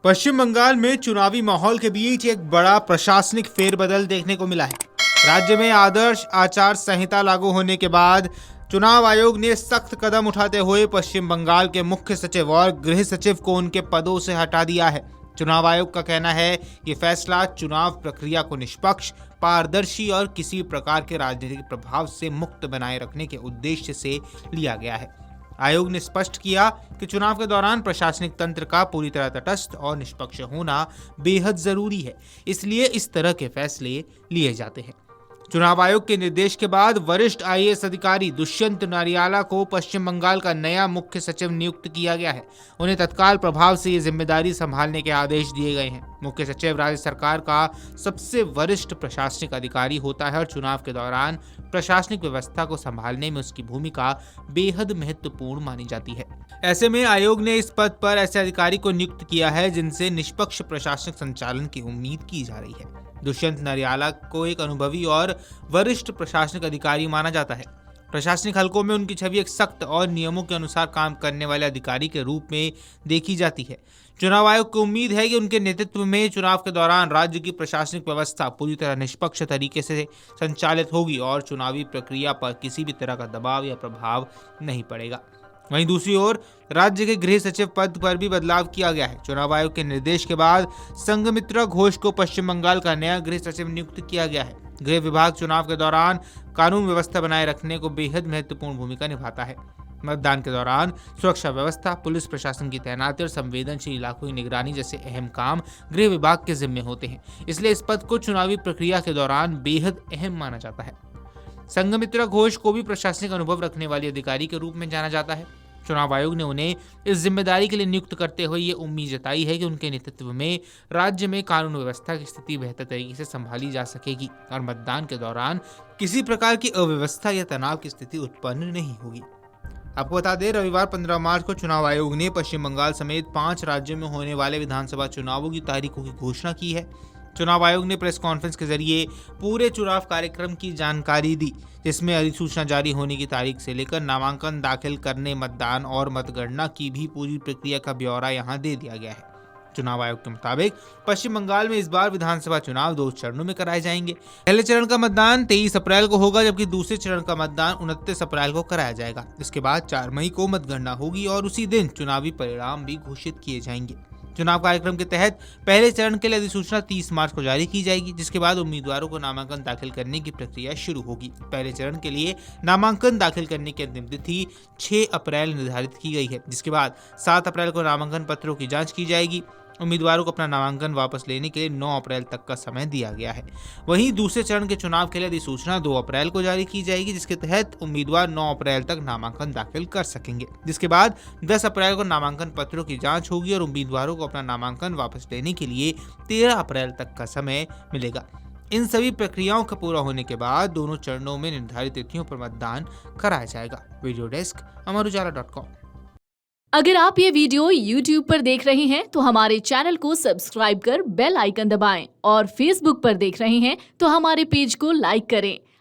पश्चिम बंगाल में चुनावी माहौल के बीच एक बड़ा प्रशासनिक फेरबदल देखने को मिला है। राज्य में आदर्श आचार संहिता लागू होने के बाद चुनाव आयोग ने सख्त कदम उठाते हुए पश्चिम बंगाल के मुख्य सचिव और गृह सचिव को उनके पदों से हटा दिया है। चुनाव आयोग का कहना है कि फैसला चुनाव प्रक्रिया को निष्पक्ष, पारदर्शी और किसी प्रकार के राजनीतिक प्रभाव से मुक्त बनाए रखने के उद्देश्य से लिया गया है। आयोग ने स्पष्ट किया कि चुनाव के दौरान प्रशासनिक तंत्र का पूरी तरह तटस्थ और निष्पक्ष होना बेहद जरूरी है, इसलिए इस तरह के फैसले लिए जाते हैं। चुनाव आयोग के निर्देश के बाद वरिष्ठ आईएएस अधिकारी दुष्यंत नारियाला को पश्चिम बंगाल का नया मुख्य सचिव नियुक्त किया गया है। उन्हें तत्काल प्रभाव से ये जिम्मेदारी संभालने के आदेश दिए गए हैं। मुख्य सचिव राज्य सरकार का सबसे वरिष्ठ प्रशासनिक अधिकारी होता है और चुनाव के दौरान प्रशासनिक व्यवस्था को संभालने में उसकी भूमिका बेहद महत्वपूर्ण मानी जाती है। ऐसे में आयोग ने इस पद पर ऐसे अधिकारी को नियुक्त किया है जिनसे निष्पक्ष प्रशासनिक संचालन की उम्मीद की जा रही है। दुष्यंत नारियाला को एक अनुभवी और वरिष्ठ प्रशासनिक अधिकारी माना जाता है। प्रशासनिक हलकों में उनकी छवि एक सख्त और नियमों के अनुसार काम करने वाले अधिकारी के रूप में देखी जाती है। चुनाव आयोग को उम्मीद है कि उनके नेतृत्व में चुनाव के दौरान राज्य की प्रशासनिक व्यवस्था पूरी तरह निष्पक्ष तरीके से संचालित होगी और चुनावी प्रक्रिया पर किसी भी तरह का दबाव या प्रभाव नहीं पड़ेगा। वहीं दूसरी ओर राज्य के गृह सचिव पद पर भी बदलाव किया गया है। चुनाव आयोग के निर्देश के बाद संघमित्रा घोष को पश्चिम बंगाल का नया गृह सचिव नियुक्त किया गया है। गृह विभाग चुनाव के दौरान कानून व्यवस्था बनाए रखने को बेहद महत्वपूर्ण भूमिका निभाता है। मतदान के दौरान सुरक्षा व्यवस्था, पुलिस प्रशासन की तैनाती और संवेदनशील इलाकों की निगरानी जैसे अहम काम गृह विभाग के जिम्मे होते हैं। इसलिए इस पद को चुनावी प्रक्रिया के दौरान बेहद अहम माना जाता है। संघमित्रा घोष को भी प्रशासनिक अनुभव रखने वाले अधिकारी के रूप में जाना जाता है। चुनाव आयोग ने उन्हें इस जिम्मेदारी के लिए नियुक्त करते हुए ये उम्मीद जताई है कि उनके नेतृत्व में राज्य में कानून व्यवस्था की स्थिति बेहतर तरीके से संभाली जा सकेगी और मतदान के दौरान किसी प्रकार की अव्यवस्था या तनाव की स्थिति उत्पन्न नहीं होगी। आपको बता दें, रविवार 15 मार्च को चुनाव आयोग ने पश्चिम बंगाल समेत 5 राज्यों में होने वाले विधानसभा चुनावों की तारीखों की घोषणा की है। चुनाव आयोग ने प्रेस कॉन्फ्रेंस के जरिए पूरे चुनाव कार्यक्रम की जानकारी दी, जिसमें अधिसूचना जारी होने की तारीख से लेकर नामांकन दाखिल करने, मतदान और मतगणना की भी पूरी प्रक्रिया का ब्यौरा यहां दे दिया गया है। चुनाव आयोग के मुताबिक पश्चिम बंगाल में इस बार विधानसभा चुनाव 2 चरणों में कराए जाएंगे। पहले चरण का मतदान 23 अप्रैल को होगा, जबकि दूसरे चरण का मतदान 29 अप्रैल को कराया जाएगा। इसके बाद 4 मई को मतगणना होगी और उसी दिन चुनावी परिणाम भी घोषित किए जाएंगे। चुनाव कार्यक्रम के तहत पहले चरण के लिए अधिसूचना 30 मार्च को जारी की जाएगी, जिसके बाद उम्मीदवारों को नामांकन दाखिल करने की प्रक्रिया शुरू होगी। पहले चरण के लिए नामांकन दाखिल करने की अंतिम तिथि 6 अप्रैल निर्धारित की गई है, जिसके बाद 7 अप्रैल को नामांकन पत्रों की जांच की जाएगी। उम्मीदवारों को अपना नामांकन वापस लेने के लिए 9 अप्रैल तक का समय दिया गया है। वहीं दूसरे चरण के चुनाव के लिए अधिसूचना 2 अप्रैल को जारी की जाएगी, जिसके तहत उम्मीदवार 9 अप्रैल तक नामांकन दाखिल कर सकेंगे। जिसके बाद 10 अप्रैल को नामांकन पत्रों की जांच होगी और उम्मीदवारों को अपना नामांकन वापस लेने के लिए 13 अप्रैल तक का समय मिलेगा। इन सभी प्रक्रियाओं का पूरा होने के बाद दोनों चरणों में निर्धारित तिथियों पर मतदान कराया जाएगा। वीडियो डेस्क अमरुजाला.com। अगर आप ये वीडियो YouTube पर देख रहे हैं तो हमारे चैनल को सब्सक्राइब कर बेल आइकन दबाएं और Facebook पर देख रहे हैं तो हमारे पेज को लाइक करें।